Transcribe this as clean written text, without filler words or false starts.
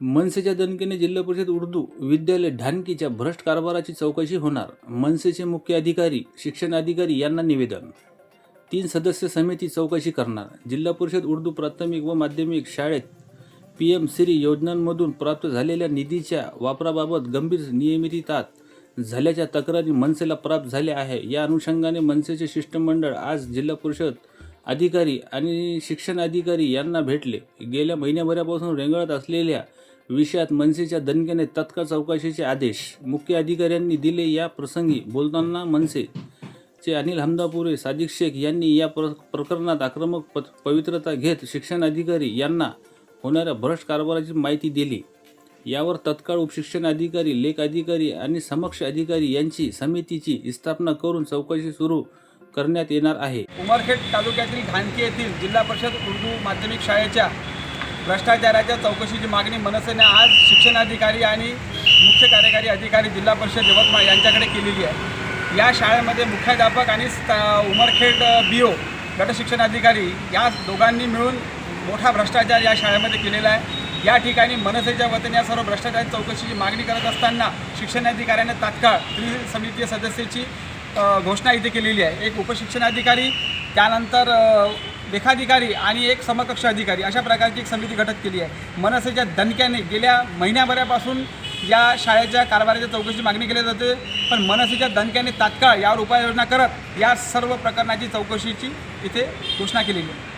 मनसेच्या दणकेने जिल्हा परिषद उर्दू विद्यालय ढानकीच्या भ्रष्ट कारभाराची चौकशी होणार. मनसेचे मुख्य अधिकारी, शिक्षण अधिकारी यांना निवेदन. 3 सदस्य समिती चौकशी करणार. जिल्हा परिषद उर्दू प्राथमिक व माध्यमिक शाळेत PM श्री योजनांमधून प्राप्त झालेल्या निधीच्या वापराबाबत गंभीर अनियमितता झाल्याच्या तक्रारी मनसेला प्राप्त झाल्या आहे. या अनुषंगाने मनसेचे शिष्टमंडळ आज जिल्हा परिषद अधिकारी आणि शिक्षण अधिकारी यांना भेटले. गेल्या महिन्याभरापासून रेंगाळत असलेल्या विषयात मनसेच्या दणकेने तत्काळ चौकशीचे आदेश मुख्य अधिकाऱ्यांनी दिले. या प्रसंगी बोलताना मनसेचे अनिल हमदापुरे, सादिक शेख यांनी या प्रकरणात आक्रमक पवित्रता घेत शिक्षण अधिकारी यांना होणाऱ्या भ्रष्ट कारभाराची माहिती दिली. यावर तत्काळ उपशिक्षण अधिकारी, लेख अधिकारी आणि समक्ष अधिकारी यांची समितीची स्थापना करून चौकशी सुरू करण्यात येणार आहे. उमरखेड तालुक्यातील ढानकी येथील जिल्हा परिषद उर्दू माध्यमिक शाळेच्या भ्रष्टाचाराच्या चौकशीची मागणी मनसेने आज शिक्षणाधिकारी आणि मुख्य कार्यकारी अधिकारी जिल्हा परिषद यवतमाळ यांच्याकडे केलेली आहे. या शाळेमध्ये मुख्याध्यापक आणि उमरखेड BO गट शिक्षणाधिकारी या दोघांनी मिळून मोठा भ्रष्टाचार या शाळेमध्ये केलेला आहे. या ठिकाणी मनसेच्या वतीने या सर्व भ्रष्टाचार चौकशीची मागणी करत असताना शिक्षणाधिकाऱ्याने तात्काळ त्रिसमितीय सदस्याची घोषणा इथे केलेली आहे. एक उपशिक्षणाधिकारी, त्यानंतर लेखाधिकारी आणि एक समकक्ष अधिकारी अशा प्रकारची एक समिती गठीत केली आहे. मनसेच्या दणक्याने गेल्या महिन्याभरापासून या शाळेच्या कारभाराच्या चौकशीची मागणी केली जाते, पण मनसेच्या दणक्याने तात्काळ यावर उपाययोजना करत या सर्व प्रकरणाची चौकशीची इथे घोषणा केलेली आहे.